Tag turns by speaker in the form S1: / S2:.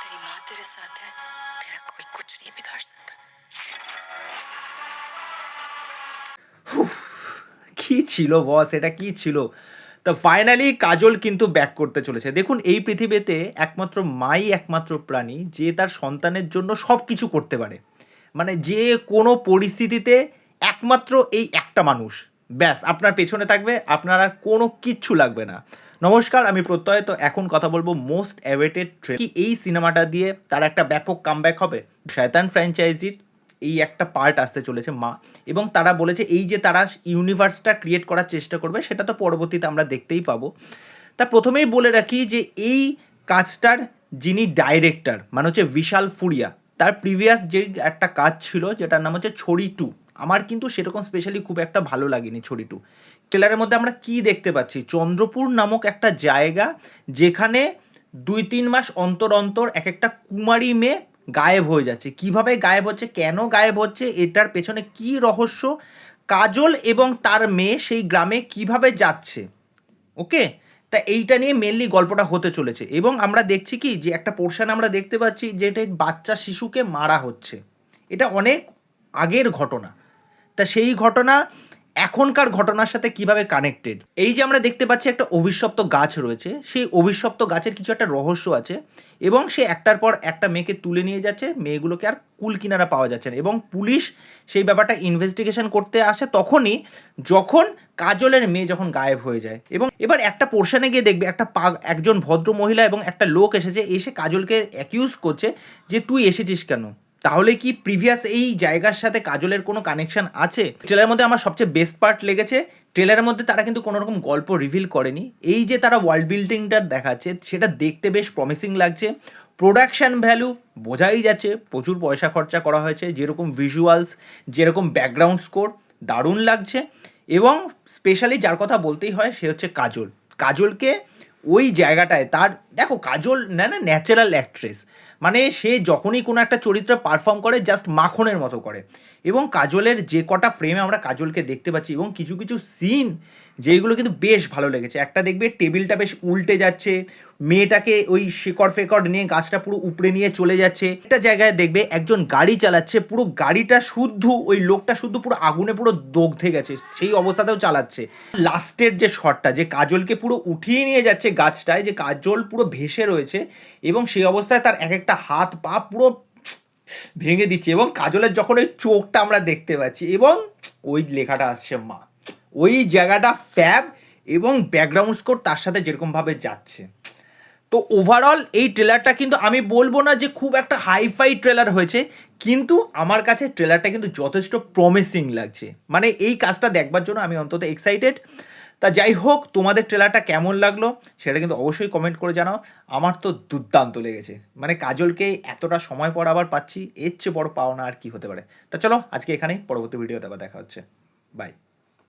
S1: तेरी माँ तेरे साथ है, तेरा कोई कुछ नहीं बिगाड़ सकता।
S2: উফ! কি ছিল বস, এটা কি ছিল? তো ফাইনালি কাজল কিন্তু ব্যাক করতে চলেছে। দেখুন এই পৃথিবীতে একমাত্র মাই একমাত্র প্রাণী যে তার সন্তানের জন্য সবকিছু করতে পারে। মানে যে কোনো পরিস্থিতিতে একমাত্র এই একটা মানুষ। ব্যাস আপনার পেছনে থাকবে, আপনার আর কোনো কিচ্ছু লাগবে না। নমস্কার, আমি প্রত্যয়। তো এখন কথা বলবো মোস্ট অ্যাওয়েটেড ট্রেলার কি এই সিনেমাটা দিয়ে তার একটা ব্যাপক কামব্যাক হবে? শয়তান ফ্র্যাঞ্চাইজির এই একটা পার্ট আসতে চলেছে মা, এবং তারা বলেছে এই যে তারা ইউনিভার্সটা ক্রিয়েট করার চেষ্টা করবে সেটা তো পরবর্তীতে আমরা দেখতেই পাবো। তা প্রথমেই বলে রাখি যে এই কাজটার যিনি ডাইরেক্টর মানে হচ্ছে বিশাল ফুরিয়া, তার প্রিভিয়াস যে একটা কাজ ছিল যেটার নাম হচ্ছে ছড়ি টু, আমার কিন্তু সেরকম স্পেশালি খুব একটা ভালো লাগেনি ছড়ি টু। ট্রেলারের মধ্যে আমরা কি দেখতে পাচ্ছি, চন্দ্রপুর নামক একটা জায়গা যেখানে 2-3 মাস অন্তর অন্তর এক একটা কুমারী মেয়ে গায়েব হয়ে যাচ্ছে। কিভাবে গায়েব হচ্ছে, কেন গায়েব হচ্ছে, এটার পেছনে কি রহস্য, কাজল এবং তার মেয়ে সেই গ্রামে কিভাবে যাচ্ছে, ওকে। তা এইটা নিয়ে মেনলি গল্পটা হতে চলেছে, এবং আমরা দেখছি কি যে একটা পোর্শন আমরা দেখতে পাচ্ছি যে এটা বাচ্চা শিশুকে মারা হচ্ছে। এটা অনেক আগের ঘটনা। তা সেই ঘটনা এখনকার ঘটনার সাথে কিভাবে কানেক্টেড, এই যে আমরা দেখতে পাচ্ছি একটা অভিশপ্ত গাছ রয়েছে, সেই অভিশপ্ত গাছের কিছু একটা রহস্য আছে, এবং সে একটার পর একটা মেয়েকে তুলে নিয়ে যাচ্ছে, মেয়েগুলোকে আর কুল কিনারা পাওয়া যাচ্ছে না, এবং পুলিশ সেই ব্যাপারটা ইনভেস্টিগেশন করতে আসে তখনই যখন কাজলের মেয়ে যখন গায়েব হয়ে যায়। এবং এবার একটা পোর্শনে গিয়ে দেখবে একটা একজন ভদ্র মহিলা এবং একটা লোক এসেছে, এসে কাজলকে অ্যাকিউজ করছে যে তুই এসেছিস কেন। তাহলে কি প্রিভিয়াস এই জায়গার সাথে কাজলের কোনো কানেকশন আছে? ট্রেলারের মধ্যে আমার সবচেয়ে বেস্ট পার্ট লেগেছে, ট্রেলারের মধ্যে তারা কিন্তু কোনো রকম গল্প রিভিল করেনি, এই যে তারা ওয়ার্ল্ড বিল্ডিংটা দেখাচ্ছে সেটা দেখতে বেশ প্রমিসিং লাগছে। প্রোডাকশান ভ্যালু বোঝাই যাচ্ছে প্রচুর পয়সা খরচা করা হয়েছে, যেরকম ভিজুয়ালস, যেরকম ব্যাকগ্রাউন্ড স্কোর দারুণ লাগছে। এবং স্পেশালি যার কথা বলতেই হয় সে হচ্ছে কাজল। কাজলকে ওই জায়গাটায় তার, দেখো কাজল না না ন্যাচারাল অ্যাক্ট্রেস, মানে সে যখনই কোনো একটা চরিত্র পারফর্ম করে জাস্ট মাখনের মতো করে। এবং কাজলের যে কটা ফ্রেমে আমরা কাজলকে দেখতে পাচ্ছি এবং কিছু কিছু সিন যেগুলো কিন্তু বেশ ভালো লেগেছে। একটা দেখবে টেবিলটা বেশ উল্টে যাচ্ছে, মেয়েটাকে ওই শেকড় ফেকড় নিয়ে গাছটা পুরো উপড়ে নিয়ে চলে যাচ্ছে। একটা জায়গায় দেখবে একজন গাড়ি চালাচ্ছে, পুরো গাড়িটা শুদ্ধ ওই লোকটা শুদ্ধ পুরো আগুনে পুরো দগ্ধে গেছে সেই অবস্থাতেও চালাচ্ছে। লাস্টের যে শটটা যে কাজলকে পুরো উঠিয়ে নিয়ে যাচ্ছে গাছটায়, যে কাজল পুরো ভেসে রয়েছে এবং সেই অবস্থায় তার এক একটা হাত পা পুরো ভেঙে দিচ্ছে, এবং কাজলের যখন ওই চোখটা আমরা দেখতে পাচ্ছি এবং ওই লেখাটা আসছে মা, ওই জায়গাটা ফ্যাব, এবং ব্যাকগ্রাউন্ড স্কোর তার সাথে যেরকমভাবে যাচ্ছে। তো ওভারঅল এই ট্রেলারটা কিন্তু আমি বলবো না যে খুব একটা হাইফাই ট্রেলার হয়েছে, কিন্তু আমার কাছে ট্রেলারটা কিন্তু যথেষ্ট প্রমিসিং লাগছে। মানে এই কাজটা দেখবার জন্য আমি অন্তত এক্সাইটেড। তা যাই হোক, তোমাদের ট্রেলারটা কেমন লাগলো সেটা কিন্তু অবশ্যই কমেন্ট করে জানাও। আমার তো দুর্দান্ত লেগেছে, মানে কাজলকে এতটা সময় পর আবার পাচ্ছি, এর চেয়ে বড় পাওনা আর কি হতে পারে। তা চলো আজকে এখানেই, পরবর্তী ভিডিওতে আবার দেখা হচ্ছে। বাই।